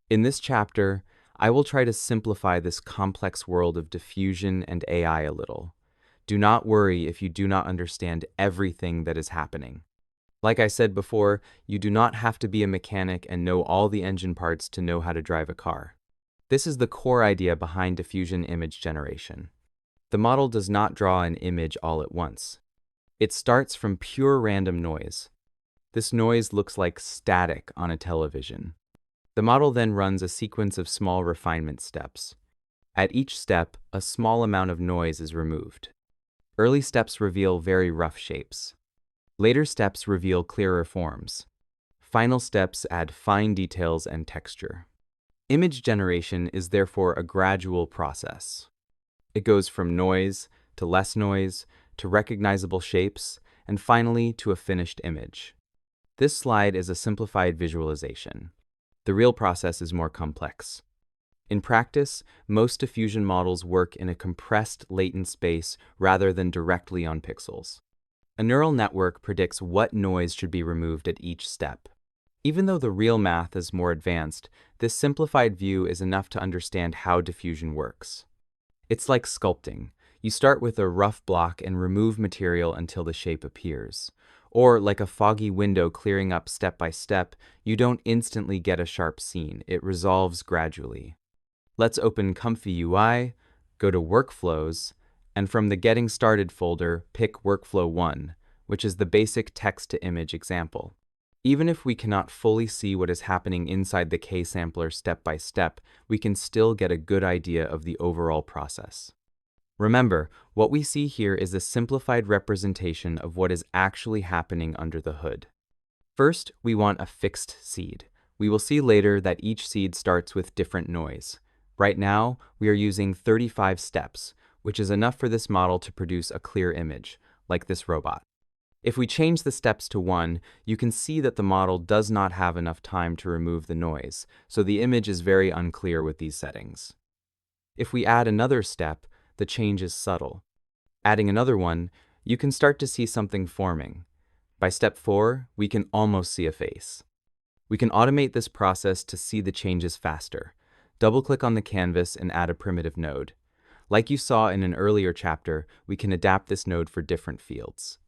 In this chapter, I will try to simplify this complex world of diffusion and AI a little. Do not worry if you do not understand everything that is happening. Like I said before, you do not have to be a mechanic and know all the engine parts to know how to drive a car. This is the core idea behind diffusion image generation. The model does not draw an image all at once. It starts from pure random noise. This noise looks like static on a television. The model then runs a sequence of small refinement steps. At each step, a small amount of noise is removed. Early steps reveal very rough shapes. Later steps reveal clearer forms. Final steps add fine details and texture. Image generation is therefore a gradual process. It goes from noise to less noise to recognizable shapes and finally to a finished image. This slide is a simplified visualization. The real process is more complex. In practice, most diffusion models work in a compressed latent space rather than directly on pixels. A neural network predicts what noise should be removed at each step. Even though the real math is more advanced, this simplified view is enough to understand how diffusion works. It's like sculpting. You start with a rough block and remove material until the shape appears. Or like a foggy window clearing up step by step, you don't instantly get a sharp scene. It resolves gradually. Let's open Comfy UI, go to Workflows, and from the Getting Started folder, pick Workflow 1, which is the basic text-to-image example. Even if we cannot fully see what is happening inside the K-sampler step by step, we can still get a good idea of the overall process. Remember, what we see here is a simplified representation of what is actually happening under the hood. First, we want a fixed seed. We will see later that each seed starts with different noise. Right now, we are using 35 steps, which is enough for this model to produce a clear image, like this robot. If we change the steps to 1, you can see that the model does not have enough time to remove the noise, so the image is very unclear with these settings. If we add another step, the change is subtle. Adding another one, you can start to see something forming. By step 4, we can almost see a face. We can automate this process to see the changes faster. Double-click on the canvas and add a primitive node. Like you saw in an earlier chapter, we can adapt this node for different fields.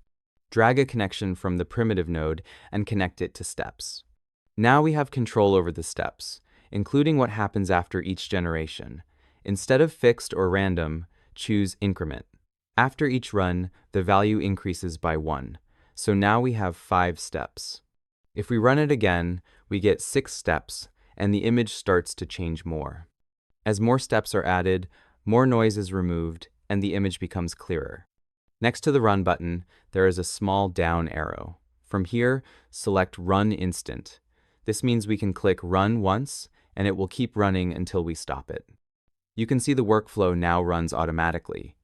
Drag a connection from the primitive node and connect it to steps. Now we have control over the steps, including what happens after each generation. Instead of fixed or random, choose increment. After each run, the value increases by 1, so now we have 5 steps. If we run it again, we get 6 steps, and the image starts to change more. As more steps are added, more noise is removed, and the image becomes clearer. Next to the Run button, there is a small down arrow. From here, select Run Instant. This means we can click Run once, and it will keep running until we stop it. You can see the workflow now runs automatically.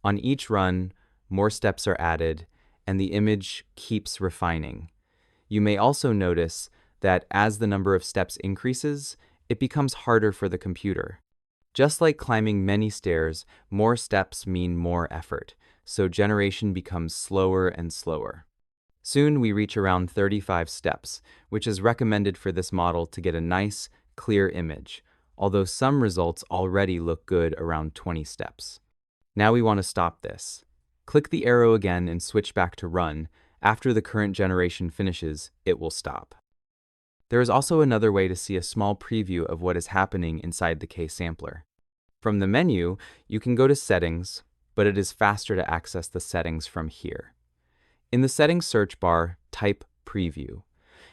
On each run, more steps are added, and the image keeps refining. You may also notice that as the number of steps increases, it becomes harder for the computer. Just like climbing many stairs, more steps mean more effort, so generation becomes slower and slower. Soon we reach around 35 steps, which is recommended for this model to get a nice, clear image, although some results already look good around 20 steps. Now we want to stop this. Click the arrow again and switch back to Run. After the current generation finishes, it will stop. There is also another way to see a small preview of what is happening inside the K-sampler. From the menu, you can go to Settings, but it is faster to access the settings from here. In the Settings search bar, type Preview.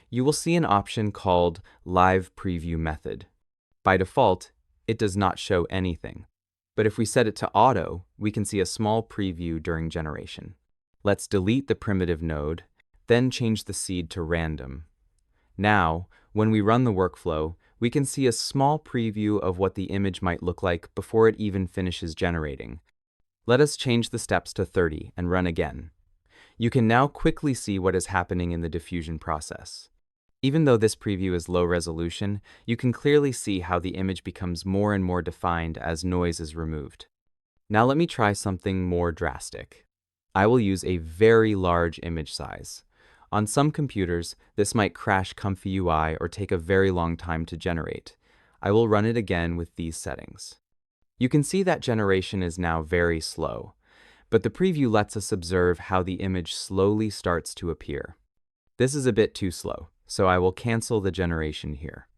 You will see an option called Live Preview Method. By default, it does not show anything. But if we set it to Auto, we can see a small preview during generation. Let's delete the primitive node, then change the seed to Random. Now, when we run the workflow, we can see a small preview of what the image might look like before it even finishes generating. Let us change the steps to 30 and run again. You can now quickly see what is happening in the diffusion process. Even though this preview is low resolution, you can clearly see how the image becomes more and more defined as noise is removed. Now let me try something more drastic. I will use a very large image size. On some computers, this might crash Comfy UI or take a very long time to generate. I will run it again with these settings. You can see that generation is now very slow, but the preview lets us observe how the image slowly starts to appear. This is a bit too slow, so I will cancel the generation here.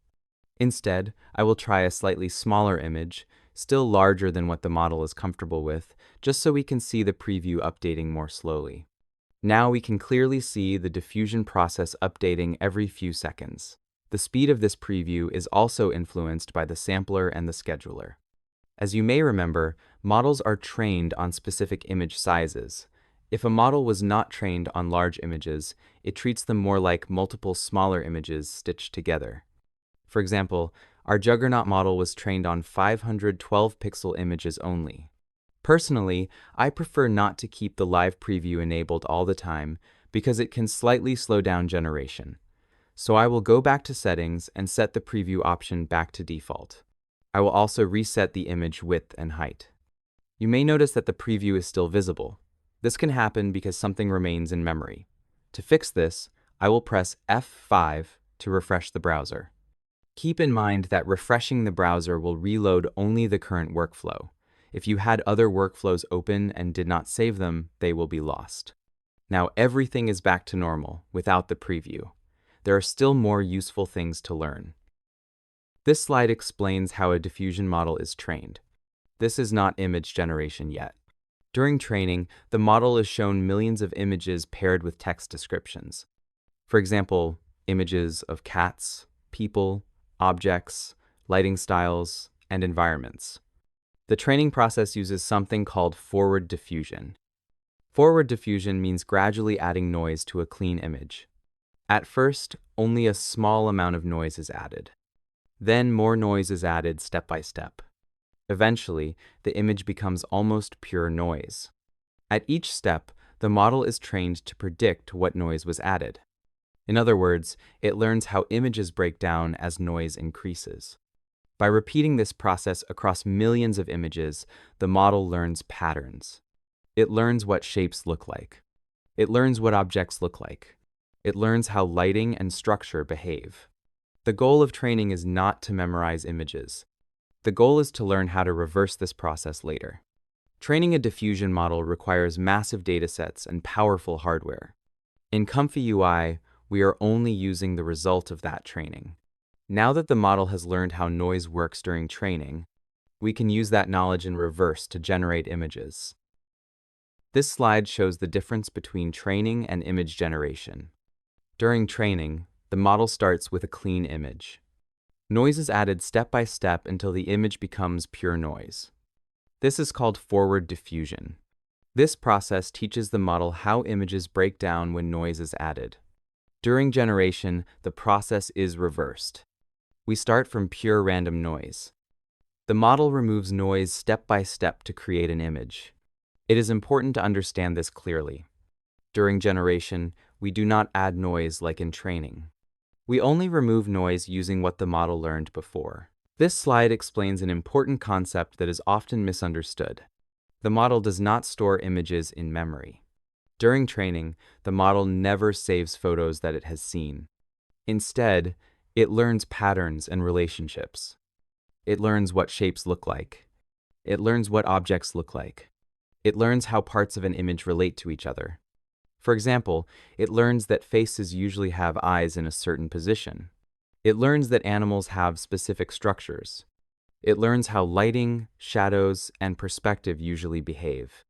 Instead, I will try a slightly smaller image, still larger than what the model is comfortable with, just so we can see the preview updating more slowly. Now we can clearly see the diffusion process updating every few seconds. The speed of this preview is also influenced by the sampler and the scheduler. As you may remember, models are trained on specific image sizes. If a model was not trained on large images, it treats them more like multiple smaller images stitched together. For example, our Juggernaut model was trained on 512 pixel images only. Personally, I prefer not to keep the live preview enabled all the time because it can slightly slow down generation. So I will go back to settings and set the preview option back to default. I will also reset the image width and height. You may notice that the preview is still visible. This can happen because something remains in memory. To fix this, I will press F5 to refresh the browser. Keep in mind that refreshing the browser will reload only the current workflow. If you had other workflows open and did not save them, they will be lost. Now everything is back to normal without the preview. There are still more useful things to learn. This slide explains how a diffusion model is trained. This is not image generation yet. During training, the model is shown millions of images paired with text descriptions. For example, images of cats, people, objects, lighting styles, and environments. The training process uses something called forward diffusion. Forward diffusion means gradually adding noise to a clean image. At first, only a small amount of noise is added. Then more noise is added step by step. Eventually, the image becomes almost pure noise. At each step, the model is trained to predict what noise was added. In other words, it learns how images break down as noise increases. By repeating this process across millions of images, the model learns patterns. It learns what shapes look like. It learns what objects look like. It learns how lighting and structure behave. The goal of training is not to memorize images. The goal is to learn how to reverse this process later. Training a diffusion model requires massive datasets and powerful hardware. In Comfy UI, we are only using the result of that training. Now that the model has learned how noise works during training, we can use that knowledge in reverse to generate images. This slide shows the difference between training and image generation. During training, the model starts with a clean image. Noise is added step by step until the image becomes pure noise. This is called forward diffusion. This process teaches the model how images break down when noise is added. During generation, the process is reversed. We start from pure random noise. The model removes noise step by step to create an image. It is important to understand this clearly. During generation, we do not add noise like in training. We only remove noise using what the model learned before. This slide explains an important concept that is often misunderstood. The model does not store images in memory. During training, the model never saves photos that it has seen. Instead, it learns patterns and relationships. It learns what shapes look like. It learns what objects look like. It learns how parts of an image relate to each other. For example, it learns that faces usually have eyes in a certain position. It learns that animals have specific structures. It learns how lighting, shadows, and perspective usually behave.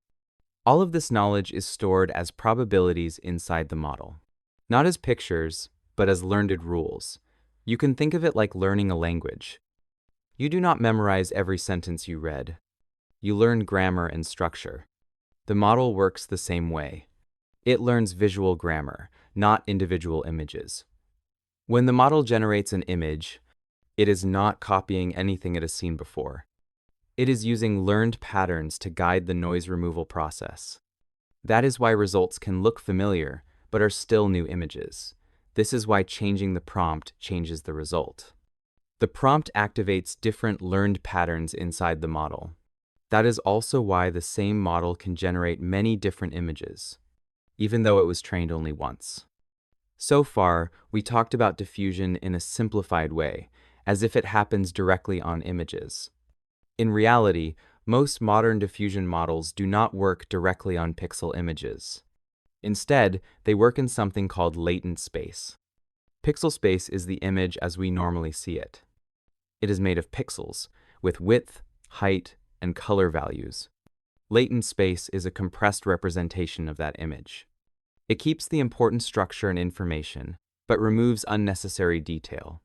All of this knowledge is stored as probabilities inside the model. Not as pictures, but as learned rules. You can think of it like learning a language. You do not memorize every sentence you read. You learn grammar and structure. The model works the same way. It learns visual grammar, not individual images. When the model generates an image, it is not copying anything it has seen before. It is using learned patterns to guide the noise removal process. That is why results can look familiar, but are still new images. This is why changing the prompt changes the result. The prompt activates different learned patterns inside the model. That is also why the same model can generate many different images, even though it was trained only once. So far, we talked about diffusion in a simplified way, as if it happens directly on images. In reality, most modern diffusion models do not work directly on pixel images. Instead, they work in something called latent space. Pixel space is the image as we normally see it. It is made of pixels, with width, height, and color values. Latent space is a compressed representation of that image. It keeps the important structure and information, but removes unnecessary detail.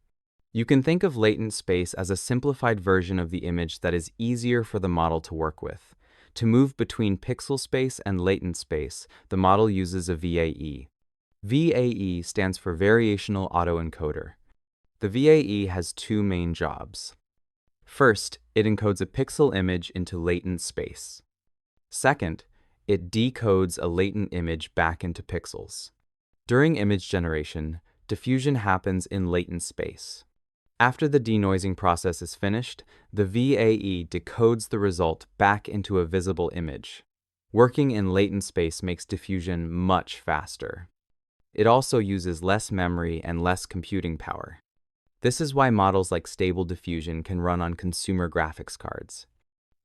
You can think of latent space as a simplified version of the image that is easier for the model to work with. To move between pixel space and latent space, the model uses a VAE. VAE stands for Variational Autoencoder. The VAE has two main jobs. First, it encodes a pixel image into latent space. Second, it decodes a latent image back into pixels. During image generation, diffusion happens in latent space. After the denoising process is finished, the VAE decodes the result back into a visible image. Working in latent space makes diffusion much faster. It also uses less memory and less computing power. This is why models like Stable Diffusion can run on consumer graphics cards.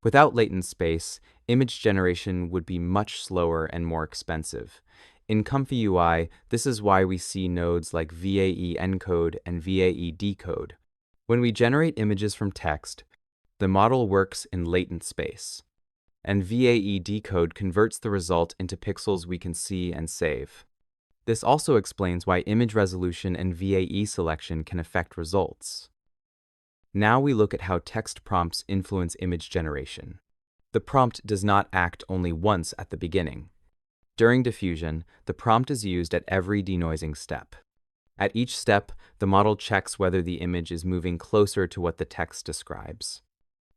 Without latent space, image generation would be much slower and more expensive. In Comfy UI, this is why we see nodes like VAE encode and VAE decode. When we generate images from text, the model works in latent space, and VAE decode converts the result into pixels we can see and save. This also explains why image resolution and VAE selection can affect results. Now we look at how text prompts influence image generation. The prompt does not act only once at the beginning. During diffusion, the prompt is used at every denoising step. At each step, the model checks whether the image is moving closer to what the text describes.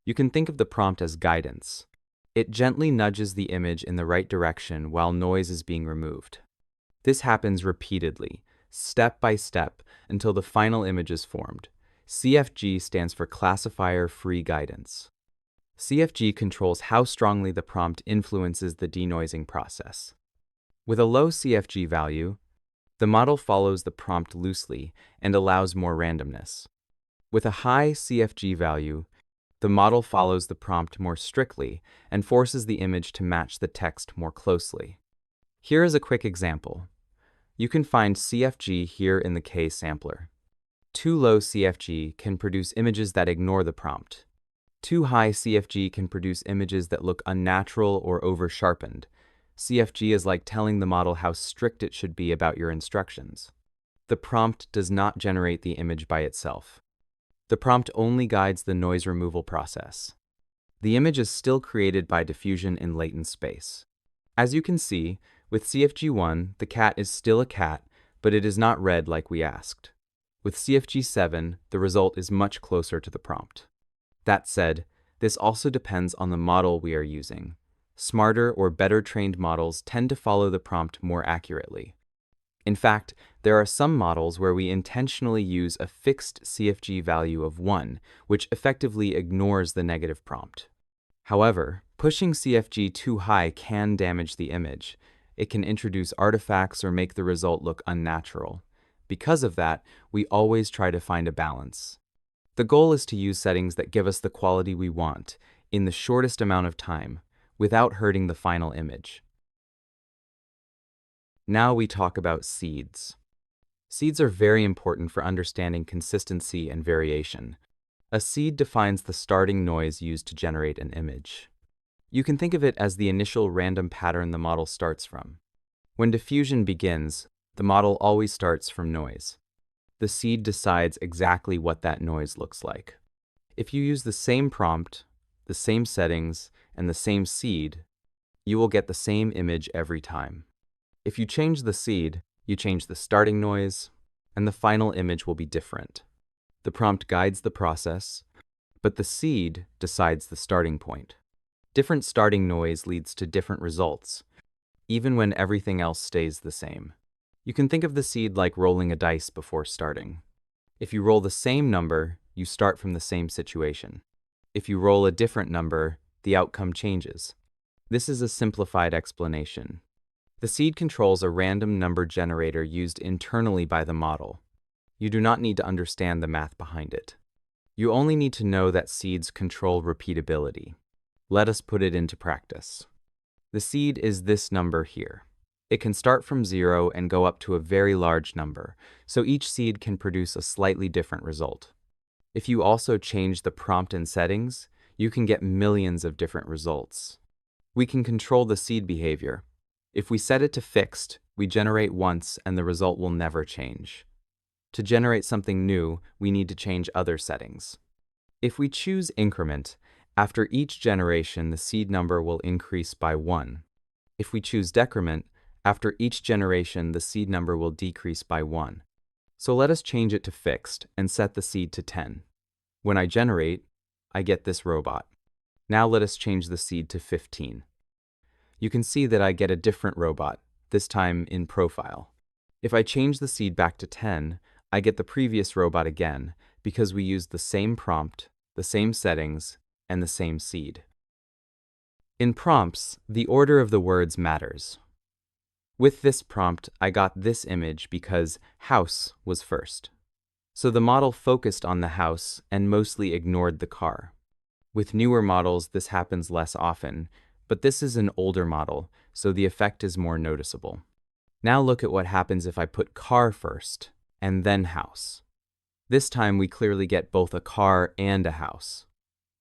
You can think of the prompt as guidance. It gently nudges the image in the right direction while noise is being removed. This happens repeatedly, step by step, until the final image is formed. CFG stands for Classifier Free Guidance. CFG controls how strongly the prompt influences the denoising process. With a low CFG value, the model follows the prompt loosely and allows more randomness. With a high CFG value, the model follows the prompt more strictly and forces the image to match the text more closely. Here is a quick example. You can find CFG here in the K sampler. Too low CFG can produce images that ignore the prompt. Too high CFG can produce images that look unnatural or over-sharpened. CFG is like telling the model how strict it should be about your instructions. The prompt does not generate the image by itself. The prompt only guides the noise removal process. The image is still created by diffusion in latent space. As you can see, with CFG1, the cat is still a cat, but it is not red like we asked. With CFG7, the result is much closer to the prompt. That said, this also depends on the model we are using. Smarter or better trained models tend to follow the prompt more accurately. In fact, there are some models where we intentionally use a fixed CFG value of 1, which effectively ignores the negative prompt. However, pushing CFG too high can damage the image. It can introduce artifacts or make the result look unnatural. Because of that, we always try to find a balance. The goal is to use settings that give us the quality we want in the shortest amount of time, without hurting the final image. Now we talk about seeds. Seeds are very important for understanding consistency and variation. A seed defines the starting noise used to generate an image. You can think of it as the initial random pattern the model starts from. When diffusion begins, the model always starts from noise. The seed decides exactly what that noise looks like. If you use the same prompt, the same settings, and the same seed, you will get the same image every time. If you change the seed, you change the starting noise, and the final image will be different. The prompt guides the process, but the seed decides the starting point. Different starting noise leads to different results, even when everything else stays the same. You can think of the seed like rolling a dice before starting. If you roll the same number, you start from the same situation. If you roll a different number, the outcome changes. This is a simplified explanation. The seed controls a random number generator used internally by the model. You do not need to understand the math behind it. You only need to know that seeds control repeatability. Let us put it into practice. The seed is this number here. It can start from 0 and go up to a very large number, so each seed can produce a slightly different result. If you also change the prompt and settings, you can get millions of different results. We can control the seed behavior. If we set it to fixed, we generate once and the result will never change. To generate something new, we need to change other settings. If we choose increment, after each generation the seed number will increase by 1. If we choose decrement, after each generation the seed number will decrease by 1. So let us change it to fixed and set the seed to 10. When I generate, I get this robot. Now let us change the seed to 15. You can see that I get a different robot, this time in profile. If I change the seed back to 10, I get the previous robot again because we used the same prompt, the same settings, and the same seed. In prompts, the order of the words matters. With this prompt, I got this image because house was first. So the model focused on the house and mostly ignored the car. With newer models, this happens less often, but this is an older model, so the effect is more noticeable. Now look at what happens if I put car first, and then house. This time we clearly get both a car and a house.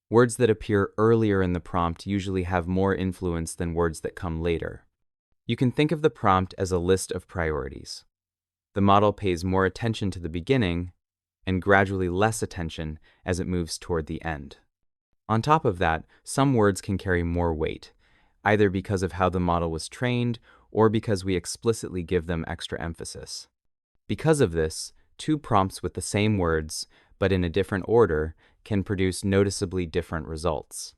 Words that appear earlier in the prompt usually have more influence than words that come later. You can think of the prompt as a list of priorities. The model pays more attention to the beginning and gradually less attention as it moves toward the end. On top of that, some words can carry more weight, either because of how the model was trained or because we explicitly give them extra emphasis. Because of this, two prompts with the same words, but in a different order, can produce noticeably different results.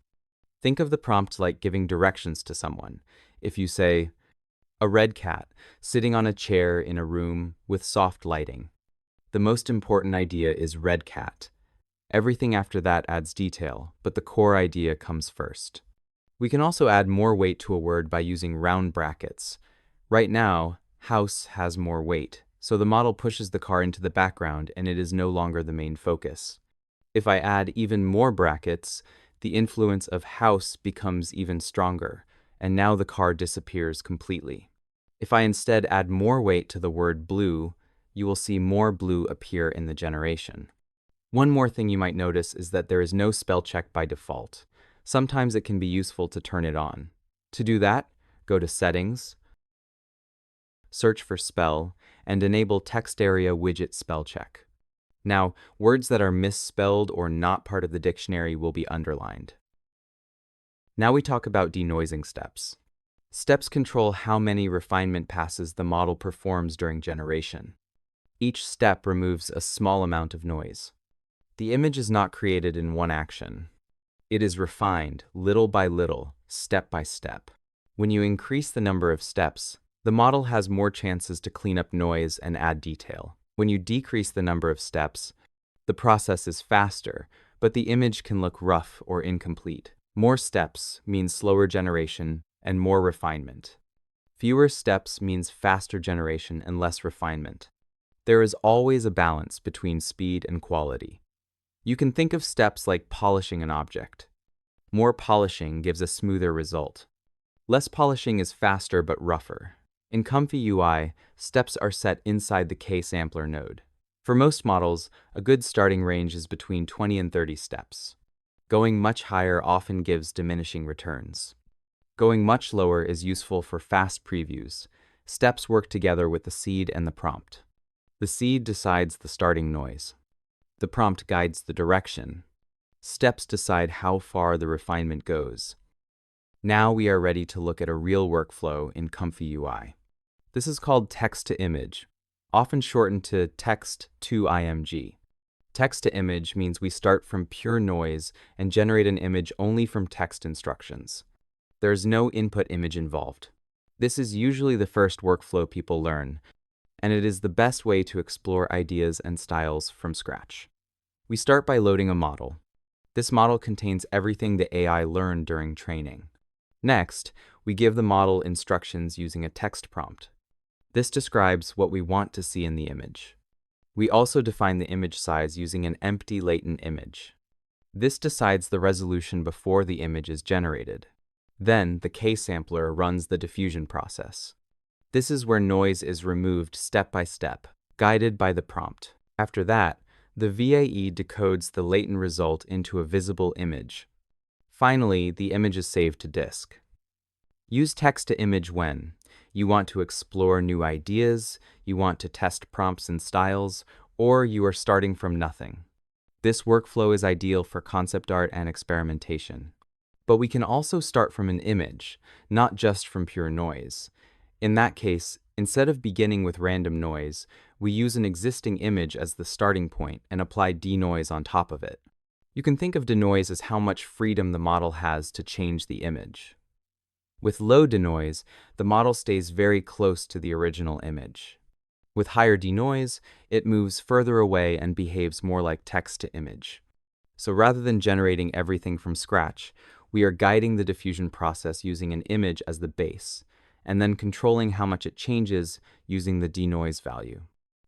Think of the prompt like giving directions to someone. If you say, a red cat sitting on a chair in a room with soft lighting. The most important idea is red cat. Everything after that adds detail, but the core idea comes first. We can also add more weight to a word by using round brackets. Right now, house has more weight, so the model pushes the car into the background and it is no longer the main focus. If I add even more brackets, the influence of house becomes even stronger, and now the car disappears completely. If I instead add more weight to the word blue, you will see more blue appear in the generation. One more thing you might notice is that there is no spell check by default. Sometimes it can be useful to turn it on. To do that, go to Settings, search for Spell, and enable Text Area Widget Spell Check. Now, words that are misspelled or not part of the dictionary will be underlined. Now we talk about denoising steps. Steps control how many refinement passes the model performs during generation. Each step removes a small amount of noise. The image is not created in one action. It is refined little by little, step by step. When you increase the number of steps, the model has more chances to clean up noise and add detail. When you decrease the number of steps, the process is faster, but the image can look rough or incomplete. More steps means slower generation and more refinement. Fewer steps means faster generation and less refinement. There is always a balance between speed and quality. You can think of steps like polishing an object. More polishing gives a smoother result. Less polishing is faster but rougher. In Comfy UI, steps are set inside the K-sampler node. For most models, a good starting range is between 20 and 30 steps. Going much higher often gives diminishing returns. Going much lower is useful for fast previews. Steps work together with the seed and the prompt. The seed decides the starting noise. The prompt guides the direction. Steps decide how far the refinement goes. Now we are ready to look at a real workflow in Comfy UI. This is called text-to-image, often shortened to text-to-img. Text-to-image means we start from pure noise and generate an image only from text instructions. There is no input image involved. This is usually the first workflow people learn, and it is the best way to explore ideas and styles from scratch. We start by loading a model. This model contains everything the AI learned during training. Next, we give the model instructions using a text prompt. This describes what we want to see in the image. We also define the image size using an empty latent image. This decides the resolution before the image is generated. Then, the K-sampler runs the diffusion process. This is where noise is removed step by step, guided by the prompt. After that, the VAE decodes the latent result into a visible image. Finally, the image is saved to disk. Use text-to-image when you want to explore new ideas, you want to test prompts and styles, or you are starting from nothing. This workflow is ideal for concept art and experimentation. But we can also start from an image, not just from pure noise. In that case, instead of beginning with random noise, we use an existing image as the starting point and apply denoise on top of it. You can think of denoise as how much freedom the model has to change the image. With low denoise, the model stays very close to the original image. With higher denoise, it moves further away and behaves more like text-to-image. So rather than generating everything from scratch, we are guiding the diffusion process using an image as the base, and then controlling how much it changes using the denoise value.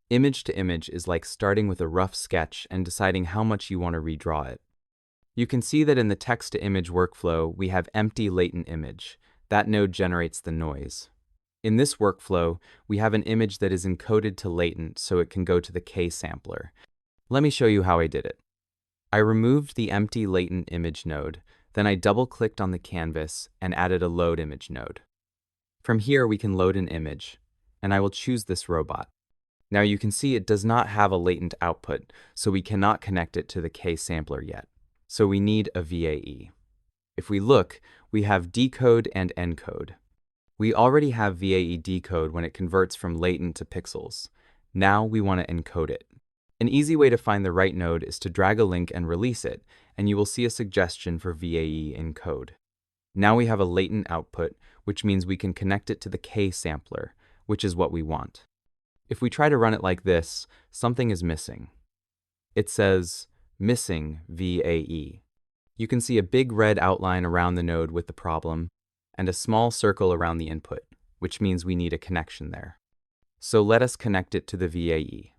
Image to image is like starting with a rough sketch and deciding how much you want to redraw it. You can see that in the text-to-image workflow, we have empty latent image. That node generates the noise. In this workflow, we have an image that is encoded to latent so it can go to the K-sampler. Let me show you how I did it. I removed the empty latent image node, then I double-clicked on the canvas and added a load image node. From here, we can load an image, and I will choose this robot. Now you can see it does not have a latent output, so we cannot connect it to the K-sampler yet. So we need a VAE. If we look, we have decode and encode. We already have VAE decode when it converts from latent to pixels. Now we want to encode it. An easy way to find the right node is to drag a link and release it, and you will see a suggestion for VAE encode. Now we have a latent output, which means we can connect it to the K-sampler, which is what we want. If we try to run it like this, something is missing. It says, missing VAE. You can see a big red outline around the node with the problem, and a small circle around the input, which means we need a connection there. So let us connect it to the VAE.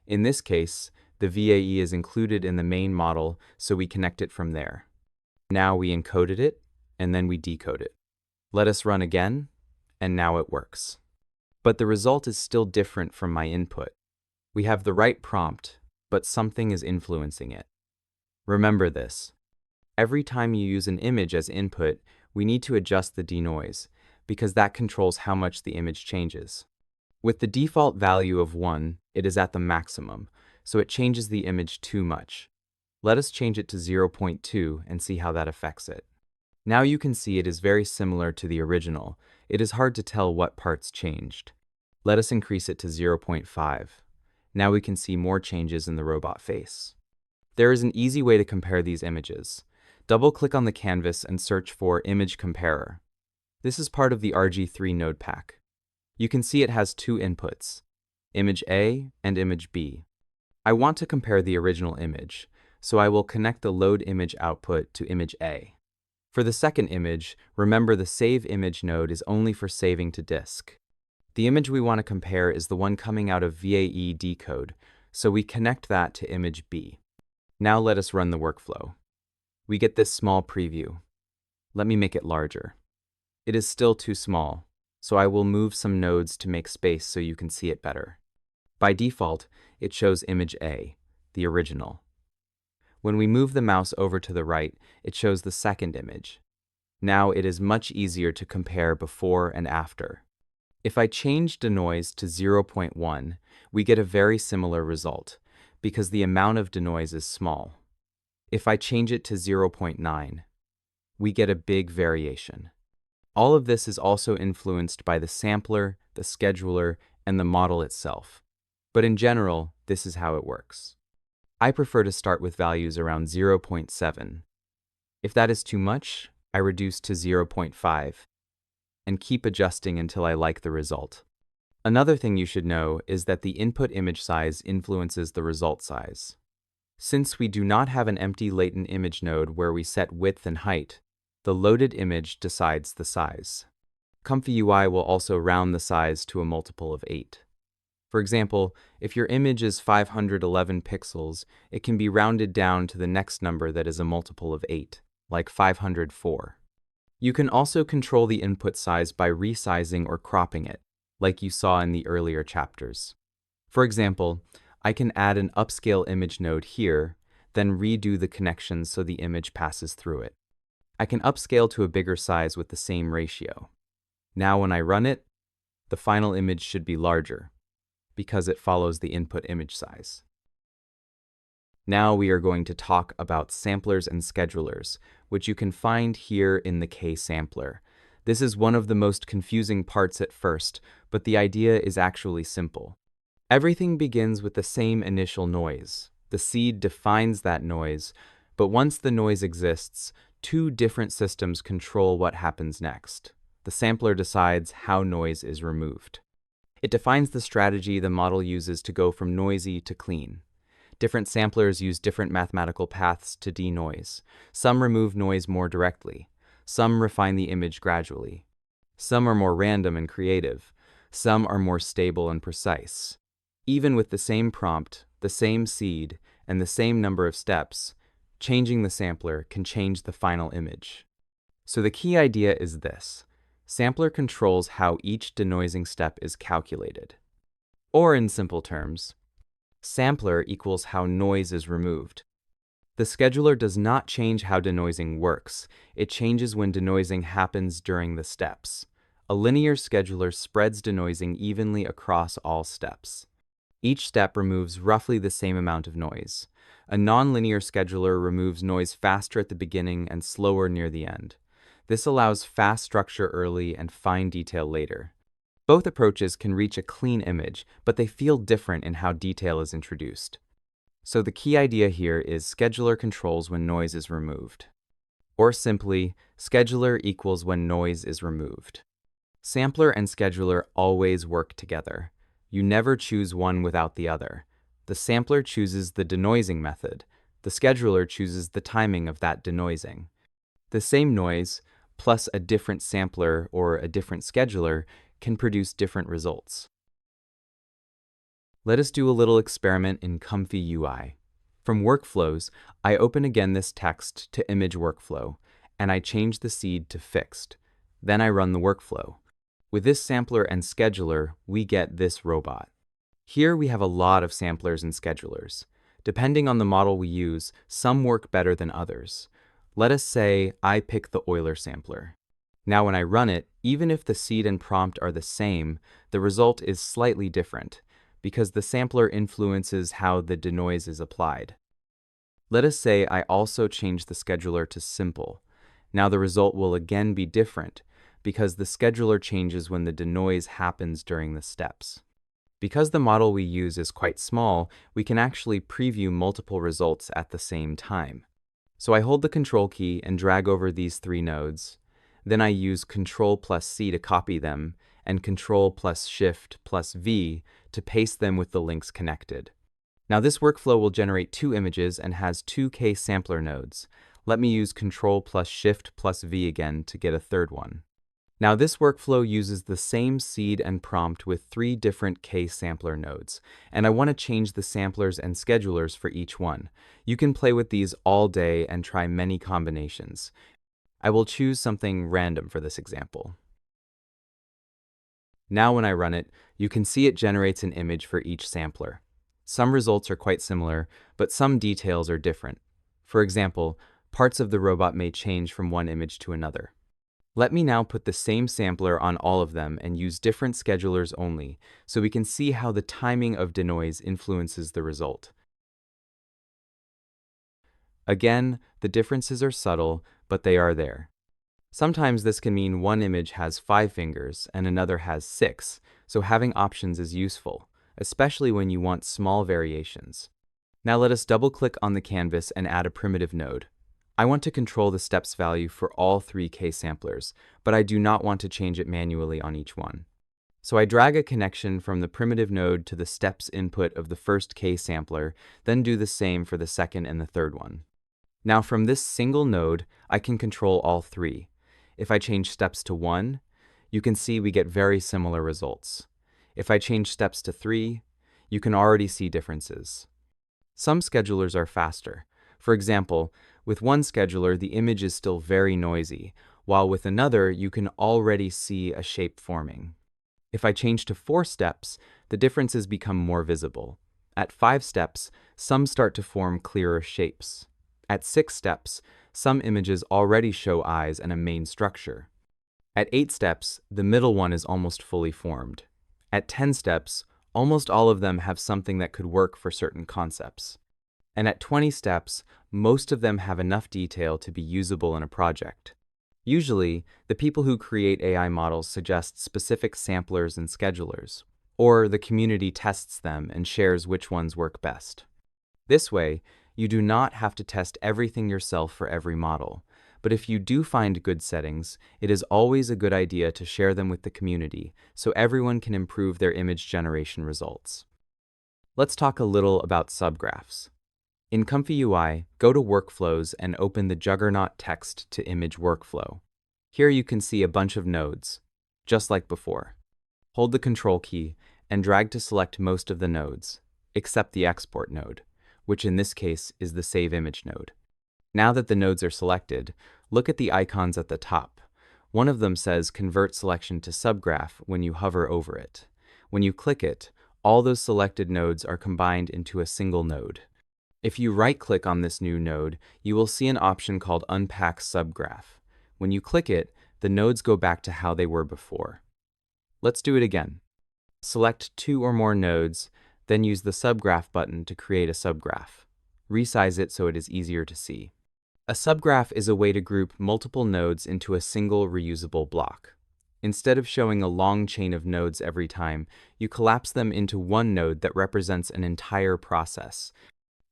In this case, the VAE is included in the main model, so we connect it from there. Now we encoded it, and then we decode it. Let us run again, and now it works. But the result is still different from my input. We have the right prompt, but something is influencing it. Remember this. Every time you use an image as input, we need to adjust the denoise, because that controls how much the image changes. With the default value of 1, it is at the maximum, so it changes the image too much. Let us change it to 0.2 and see how that affects it. Now you can see it is very similar to the original. It is hard to tell what parts changed. Let us increase it to 0.5. Now we can see more changes in the robot face. There is an easy way to compare these images. Double-click on the canvas and search for Image Comparer. This is part of the RG3 node pack. You can see it has two inputs, Image A and Image B. I want to compare the original image, so I will connect the load image output to Image A. For the second image, remember the Save Image node is only for saving to disk. The image we want to compare is the one coming out of VAE decode, so we connect that to Image B. Now let us run the workflow. We get this small preview. Let me make it larger. It is still too small, so I will move some nodes to make space so you can see it better. By default, it shows Image A, the original. When we move the mouse over to the right, it shows the second image. Now it is much easier to compare before and after. If I change denoise to 0.1, we get a very similar result, because the amount of denoise is small. If I change it to 0.9, we get a big variation. All of this is also influenced by the sampler, the scheduler, and the model itself. But in general, this is how it works. I prefer to start with values around 0.7. If that is too much, I reduce to 0.5 and keep adjusting until I like the result. Another thing you should know is that the input image size influences the result size. Since we do not have an empty latent image node where we set width and height, the loaded image decides the size. Comfy UI will also round the size to a multiple of 8. For example, if your image is 511 pixels, it can be rounded down to the next number that is a multiple of 8, like 504. You can also control the input size by resizing or cropping it, like you saw in the earlier chapters. For example, I can add an upscale image node here, then redo the connections so the image passes through it. I can upscale to a bigger size with the same ratio. Now when I run it, the final image should be larger, because it follows the input image size. Now we are going to talk about samplers and schedulers, which you can find here in the K-sampler. This is one of the most confusing parts at first, but the idea is actually simple. Everything begins with the same initial noise. The seed defines that noise, but once the noise exists, two different systems control what happens next. The sampler decides how noise is removed. It defines the strategy the model uses to go from noisy to clean. Different samplers use different mathematical paths to denoise. Some remove noise more directly. Some refine the image gradually. Some are more random and creative. Some are more stable and precise. Even with the same prompt, the same seed, and the same number of steps, changing the sampler can change the final image. So the key idea is this. Sampler controls how each denoising step is calculated. Or in simple terms, sampler equals how noise is removed. The scheduler does not change how denoising works. It changes when denoising happens during the steps. A linear scheduler spreads denoising evenly across all steps. Each step removes roughly the same amount of noise. A nonlinear scheduler removes noise faster at the beginning and slower near the end. This allows fast structure early and fine detail later. Both approaches can reach a clean image, but they feel different in how detail is introduced. So the key idea here is scheduler controls when noise is removed. Or simply, scheduler equals when noise is removed. Sampler and scheduler always work together. You never choose one without the other. The sampler chooses the denoising method. The scheduler chooses the timing of that denoising. The same noise, plus a different sampler or a different scheduler, can produce different results. Let us do a little experiment in Comfy UI. From Workflows, I open again this text to Image Workflow, and I change the seed to Fixed. Then I run the workflow. With this sampler and scheduler, we get this robot. Here we have a lot of samplers and schedulers. Depending on the model we use, some work better than others. Let us say I pick the Euler sampler. Now when I run it, even if the seed and prompt are the same, the result is slightly different, because the sampler influences how the denoise is applied. Let us say I also change the scheduler to simple. Now the result will again be different, because the scheduler changes when the denoise happens during the steps. Because the model we use is quite small, we can actually preview multiple results at the same time. So I hold the Control key and drag over these three nodes. Then I use Control plus C to copy them, and Control plus Shift plus V to paste them with the links connected. Now this workflow will generate two images and has two K-sampler nodes. Let me use Control plus Shift plus V again to get a third one. Now this workflow uses the same seed and prompt with three different K-sampler nodes, and I want to change the samplers and schedulers for each one. You can play with these all day and try many combinations. I will choose something random for this example. Now when I run it, you can see it generates an image for each sampler. Some results are quite similar, but some details are different. For example, parts of the robot may change from one image to another. Let me now put the same sampler on all of them and use different schedulers only, so we can see how the timing of denoise influences the result. Again, the differences are subtle, but they are there. Sometimes this can mean one image has 5 fingers and another has 6, so having options is useful, especially when you want small variations. Now let us double-click on the canvas and add a primitive node. I want to control the steps value for all 3 K-samplers, but I do not want to change it manually on each one. So I drag a connection from the primitive node to the steps input of the first K-sampler, then do the same for the second and the third one. Now from this single node, I can control all 3. If I change steps to 1, you can see we get very similar results. If I change steps to 3, you can already see differences. Some schedulers are faster. For example, with one scheduler, the image is still very noisy, while with another, you can already see a shape forming. If I change to 4 steps, the differences become more visible. At 5 steps, some start to form clearer shapes. At 6 steps, some images already show eyes and a main structure. At 8 steps, the middle one is almost fully formed. At 10 steps, almost all of them have something that could work for certain concepts. And at 20 steps, most of them have enough detail to be usable in a project. Usually, the people who create AI models suggest specific samplers and schedulers, or the community tests them and shares which ones work best. This way, you do not have to test everything yourself for every model, but if you do find good settings, it is always a good idea to share them with the community so everyone can improve their image generation results. Let's talk a little about subgraphs. In Comfy UI, go to Workflows and open the Juggernaut text-to-image workflow. Here you can see a bunch of nodes, just like before. Hold the Control key and drag to select most of the nodes, except the Export node, which in this case is the Save Image node. Now that the nodes are selected, look at the icons at the top. One of them says Convert Selection to Subgraph when you hover over it. When you click it, all those selected nodes are combined into a single node. If you right-click on this new node, you will see an option called Unpack Subgraph. When you click it, the nodes go back to how they were before. Let's do it again. Select 2 or more nodes, then use the Subgraph button to create a subgraph. Resize it so it is easier to see. A subgraph is a way to group multiple nodes into a single reusable block. Instead of showing a long chain of nodes every time, you collapse them into one node that represents an entire process.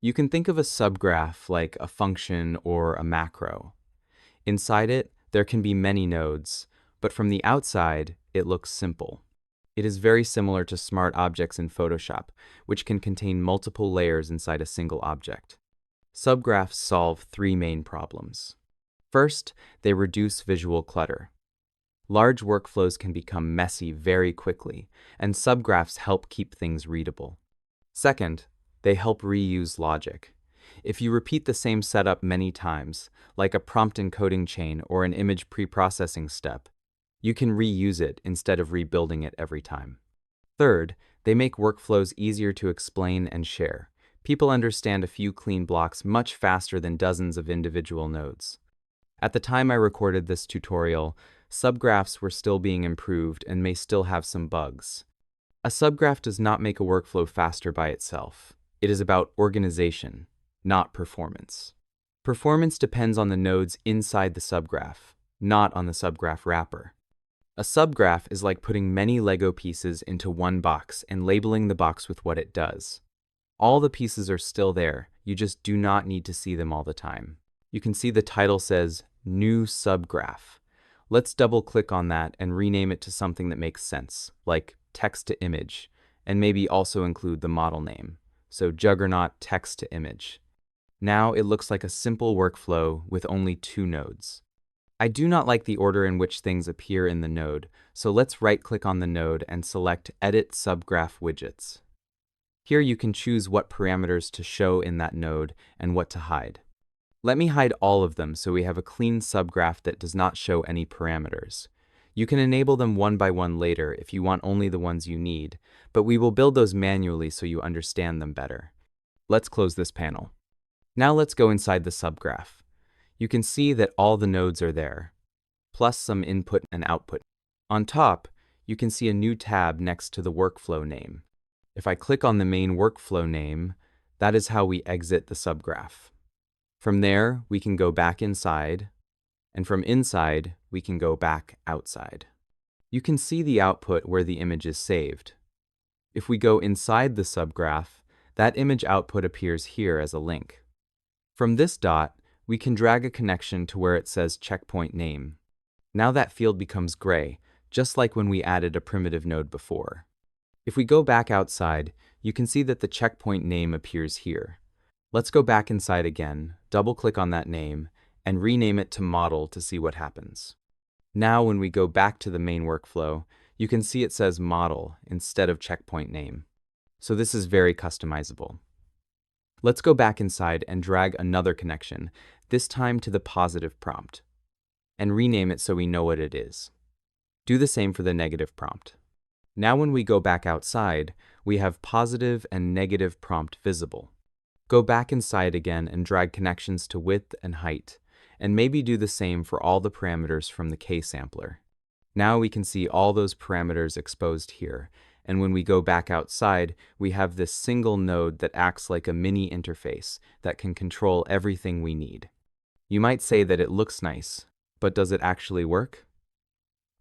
You can think of a subgraph like a function or a macro. Inside it, there can be many nodes, but from the outside, it looks simple. It is very similar to smart objects in Photoshop, which can contain multiple layers inside a single object. Subgraphs solve 3 main problems. First, they reduce visual clutter. Large workflows can become messy very quickly, and subgraphs help keep things readable. Second, they help reuse logic. If you repeat the same setup many times, like a prompt encoding chain or an image preprocessing step, you can reuse it instead of rebuilding it every time. Third, they make workflows easier to explain and share. People understand a few clean blocks much faster than dozens of individual nodes. At the time I recorded this tutorial, subgraphs were still being improved and may still have some bugs. A subgraph does not make a workflow faster by itself. It is about organization, not performance. Performance depends on the nodes inside the subgraph, not on the subgraph wrapper. A subgraph is like putting many Lego pieces into one box and labeling the box with what it does. All the pieces are still there, you just do not need to see them all the time. You can see the title says New Subgraph. Let's double-click on that and rename it to something that makes sense, like Text to Image, and maybe also include the model name. So Juggernaut Text to Image. Now it looks like a simple workflow with only 2 nodes. I do not like the order in which things appear in the node, so let's right-click on the node and select Edit Subgraph Widgets. Here you can choose what parameters to show in that node and what to hide. Let me hide all of them so we have a clean subgraph that does not show any parameters. You can enable them one by one later if you want only the ones you need, but we will build those manually so you understand them better. Let's close this panel. Now let's go inside the subgraph. You can see that all the nodes are there, plus some input and output. On top, you can see a new tab next to the workflow name. If I click on the main workflow name, that is how we exit the subgraph. From there, we can go back inside, and from inside, we can go back outside. You can see the output where the image is saved. If we go inside the subgraph, that image output appears here as a link. From this dot, we can drag a connection to where it says checkpoint name. Now that field becomes gray, just like when we added a primitive node before. If we go back outside, you can see that the checkpoint name appears here. Let's go back inside again, double-click on that name, and rename it to model to see what happens. Now when we go back to the main workflow, You can see it says model instead of checkpoint name. So this is very customizable. Let's go back inside and drag another connection, this time to the positive prompt, and rename it so we know what it is. Do the same for the negative prompt. Now when we go back outside, we have positive and negative prompt visible. Go back inside again and drag connections to width and height, and maybe do the same for all the parameters from the K-sampler. Now we can see all those parameters exposed here, and when we go back outside, we have this single node that acts like a mini interface that can control everything we need. You might say that it looks nice, but does it actually work?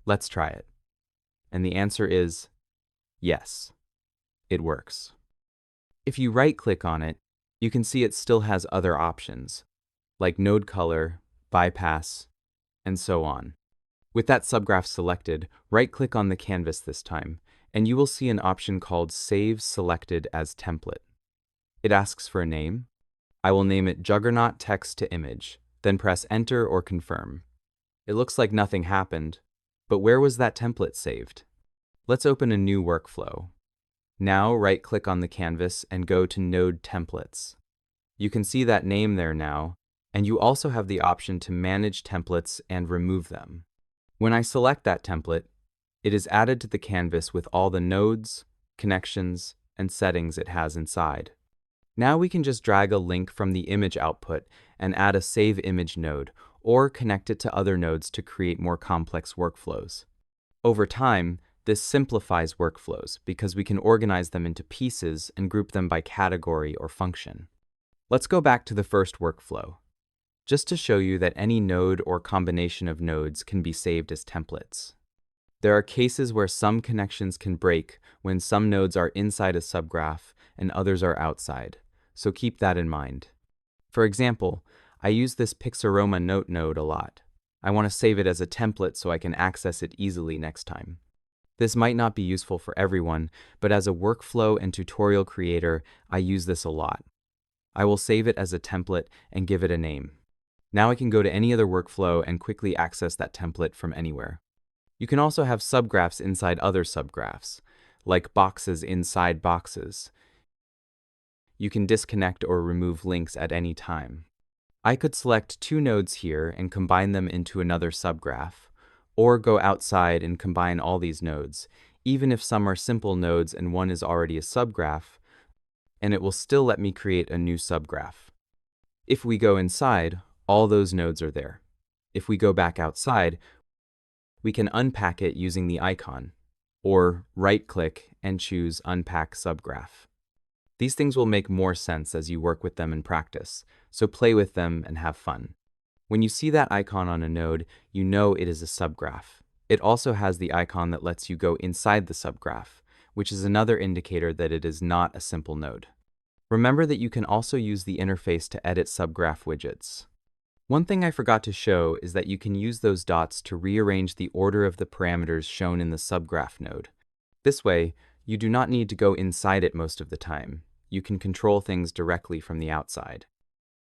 Let's try it. And the answer is yes, it works. If you right-click on it, you can see it still has other options, like node color, bypass, and so on. With that subgraph selected, right-click on the canvas this time, and you will see an option called Save Selected as Template. It asks for a name. I will name it Juggernaut Text to Image, then press Enter or Confirm. It looks like nothing happened, but where was that template saved? Let's open a new workflow. Now right-click on the canvas and go to Node Templates. You can see that name there now, and you also have the option to manage templates and remove them. When I select that template, it is added to the canvas with all the nodes, connections, and settings it has inside. Now we can just drag a link from the image output and add a Save Image node, or connect it to other nodes to create more complex workflows. Over time, this simplifies workflows because we can organize them into pieces and group them by category or function. Let's go back to the first workflow, just to show you that any node or combination of nodes can be saved as templates. There are cases where some connections can break when some nodes are inside a subgraph and others are outside, so keep that in mind. For example, I use this Pixaroma Note node a lot. I want to save it as a template so I can access it easily next time. This might not be useful for everyone, but as a workflow and tutorial creator, I use this a lot. I will save it as a template and give it a name. Now I can go to any other workflow and quickly access that template from anywhere. You can also have subgraphs inside other subgraphs, like boxes inside boxes. You can disconnect or remove links at any time. I could select two nodes here and combine them into another subgraph, or go outside and combine all these nodes, even if some are simple nodes and one is already a subgraph, and it will still let me create a new subgraph. If we go inside, all those nodes are there. If we go back outside, we can unpack it using the icon, or right-click and choose Unpack Subgraph. These things will make more sense as you work with them in practice, so play with them and have fun. When you see that icon on a node, you know it is a subgraph. It also has the icon that lets you go inside the subgraph, which is another indicator that it is not a simple node. Remember that you can also use the interface to edit subgraph widgets. One thing I forgot to show is that you can use those dots to rearrange the order of the parameters shown in the subgraph node. This way, you do not need to go inside it most of the time. You can control things directly from the outside.